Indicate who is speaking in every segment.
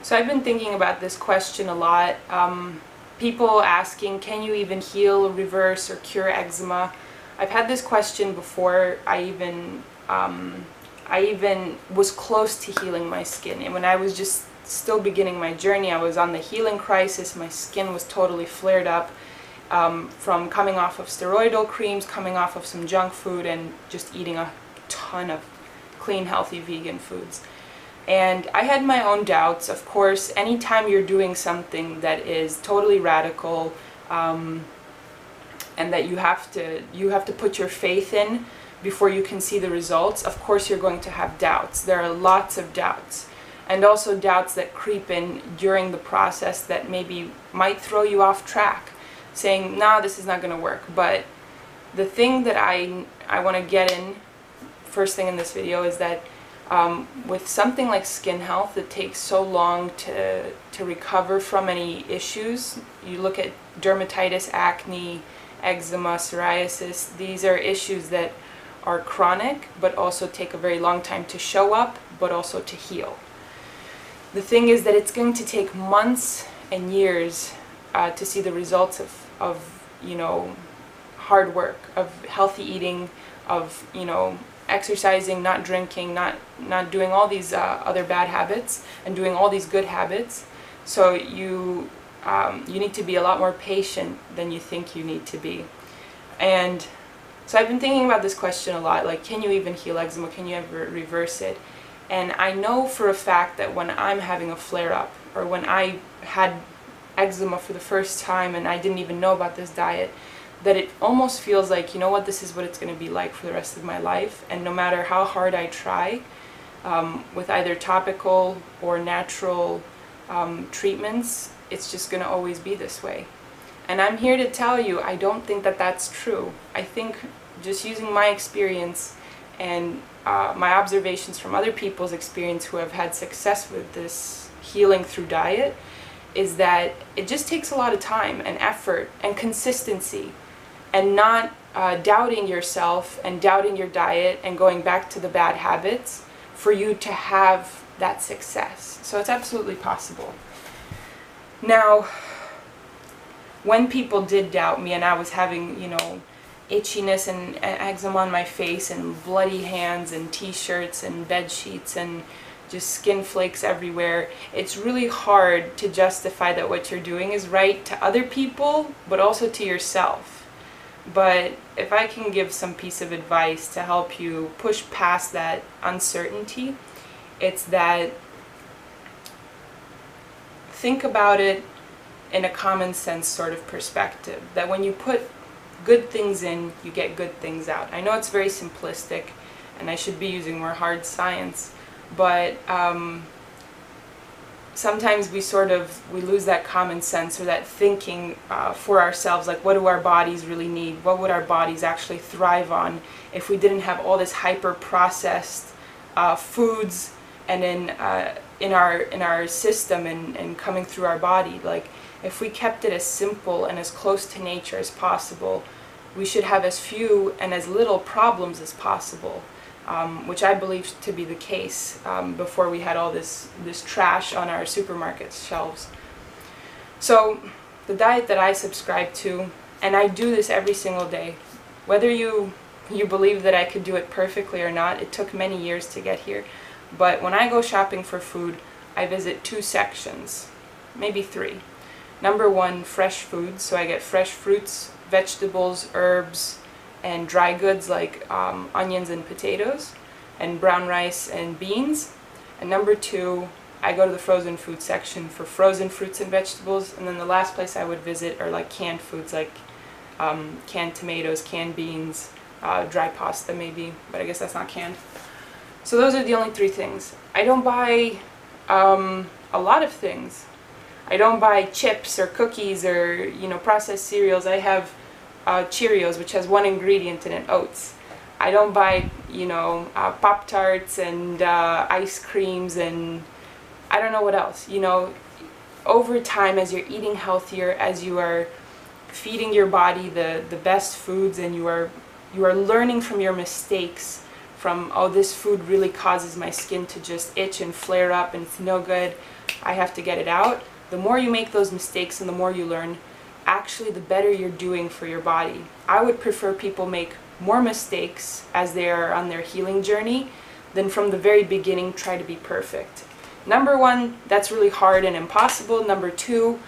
Speaker 1: So I've been thinking about this question a lot. People asking, can you even heal, reverse, or cure eczema? I've had this question before I even was close to healing my skin. And when I was just still beginning my journey, I was on the healing crisis. My skin was totally flared up from coming off of steroidal creams, coming off of some junk food, and just eating a ton of clean, healthy, vegan foods. And I had my own doubts. Of course, anytime you're doing something that is totally radical and that you have to put your faith in before you can see the results, of course you're going to have doubts. There are lots of doubts, and also doubts that creep in during the process that maybe might throw you off track, saying, nah, this is not going to work. But the thing that I want to get in first thing in this video is that with something like skin health, it takes so long to recover from any issues. You look at dermatitis, acne, eczema, psoriasis. These are issues that are chronic, but also take a very long time to show up, but also to heal. The thing is that it's going to take months and years to see the results of hard work, of healthy eating, of exercising, not drinking, not doing all these other bad habits, and doing all these good habits. So you need to be a lot more patient than you think you need to be. And so I've been thinking about this question a lot, like, can you even heal eczema? Can you ever reverse it? And I know for a fact that when I'm having a flare-up, or when I had eczema for the first time and I didn't even know about this diet, that it almost feels like, you know what, this is what it's going to be like for the rest of my life. And no matter how hard I try with either topical or natural treatments, it's just going to always be this way. And I'm here to tell you, I don't think that that's true. I think just using my experience and my observations from other people's experience who have had success with this healing through diet, is that it just takes a lot of time and effort and consistency, and not doubting yourself and doubting your diet and going back to the bad habits for you to have that success. So it's absolutely possible. Now, when people did doubt me and I was having, itchiness and eczema on my face and bloody hands and t-shirts and bed sheets and just skin flakes everywhere, it's really hard to justify that what you're doing is right to other people, but also to yourself. But if I can give some piece of advice to help you push past that uncertainty, it's that think about it in a common sense sort of perspective, that when you put good things in, you get good things out. I know it's very simplistic and I should be using more hard science, but sometimes we lose that common sense or that thinking for ourselves, like, what do our bodies really need? What would our bodies actually thrive on if we didn't have all this hyper-processed foods and in our system and coming through our body? Like, if we kept it as simple and as close to nature as possible, we should have as few and as little problems as possible. Which I believe to be the case before we had all this trash on our supermarket shelves. So the diet that I subscribe to, and I do this every single day, whether you believe that I could do it perfectly or not, it took many years to get here. But when I go shopping for food, I visit 2 sections, maybe 3. Number 1, fresh foods, so I get fresh fruits, vegetables, herbs, and dry goods like onions and potatoes, and brown rice and beans. And number 2, I go to the frozen food section for frozen fruits and vegetables. And then the last place I would visit are like canned foods, like canned tomatoes, canned beans, dry pasta maybe, but I guess that's not canned. So those are the only 3 things. I don't buy a lot of things. I don't buy chips or cookies or processed cereals. I have Cheerios, which has 1 ingredient in it, oats. I don't buy, Pop-Tarts and ice creams and I don't know what else. Over time, as you're eating healthier, as you are feeding your body the best foods, and you are learning from your mistakes, from, oh, this food really causes my skin to just itch and flare up and it's no good. I have to get it out. The more you make those mistakes and the more you learn, actually the better you're doing for your body. I would prefer people make more mistakes as they are on their healing journey than from the very beginning try to be perfect. Number one, that's really hard and impossible. Number two,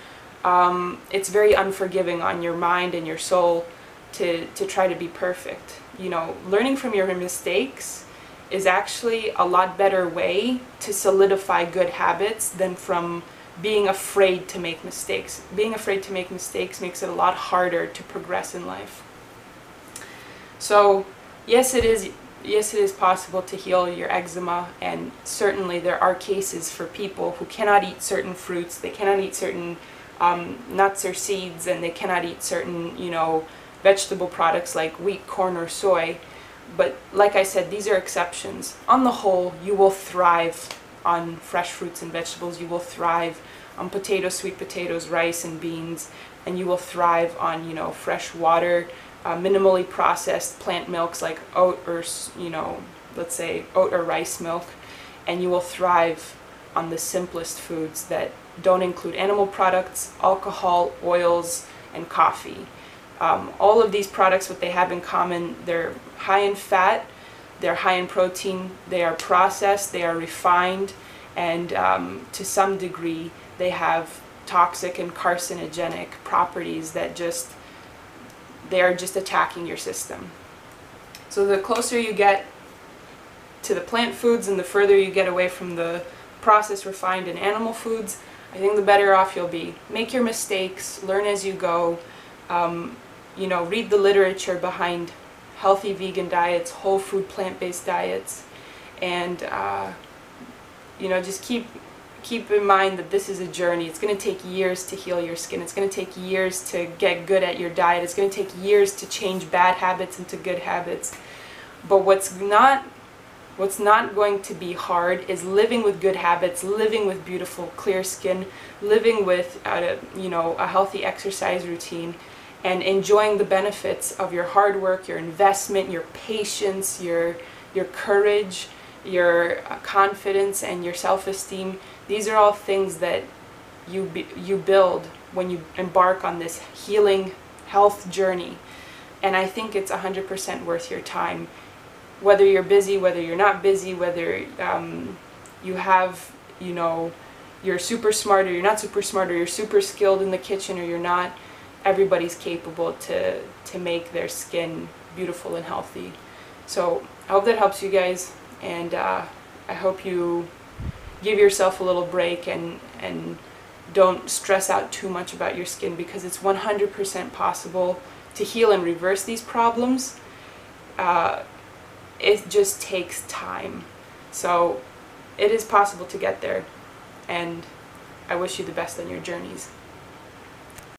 Speaker 1: it's very unforgiving on your mind and your soul to try to be perfect. You know, learning from your mistakes is actually a lot better way to solidify good habits than from being afraid to make mistakes. Being afraid to make mistakes makes it a lot harder to progress in life. So yes, it is possible to heal your eczema, and certainly there are cases for people who cannot eat certain fruits, they cannot eat certain nuts or seeds, and they cannot eat certain, you know, vegetable products like wheat, corn, or soy. But like I said, these are exceptions. On the whole, you will thrive on fresh fruits and vegetables. You will thrive on potatoes, sweet potatoes, rice, and beans, and you will thrive on, you know, fresh water, minimally processed plant milks like oat or, you know, let's say oat or rice milk, and you will thrive on the simplest foods that don't include animal products, alcohol, oils, and coffee. All of these products, what they have in common, they're high in fat, they're high in protein, they are processed, they are refined, and to some degree they have toxic and carcinogenic properties that they are just attacking your system. So the closer you get to the plant foods and the further you get away from the processed, refined, and animal foods, I think the better off you'll be. Make your mistakes, learn as you go, you know, read the literature behind healthy vegan diets, whole food plant-based diets, and you know, just keep in mind that this is a journey. It's going to take years to heal your skin. It's going to take years to get good at your diet. It's going to take years to change bad habits into good habits. But what's not going to be hard is living with good habits, living with beautiful, clear skin, living with you know, a healthy exercise routine, and enjoying the benefits of your hard work, your investment, your patience, your courage, your confidence, and your self-esteem. These are all things that you build when you embark on this healing health journey. And I think it's 100% worth your time. Whether you're busy, whether you're not busy, whether you have, you know, you're super smart or you're not super smart, or you're super skilled in the kitchen or you're not, everybody's capable to make their skin beautiful and healthy. So I hope that helps you guys, and I hope you give yourself a little break and don't stress out too much about your skin, because it's 100% possible to heal and reverse these problems. It just takes time. So it is possible to get there, and I wish you the best on your journeys.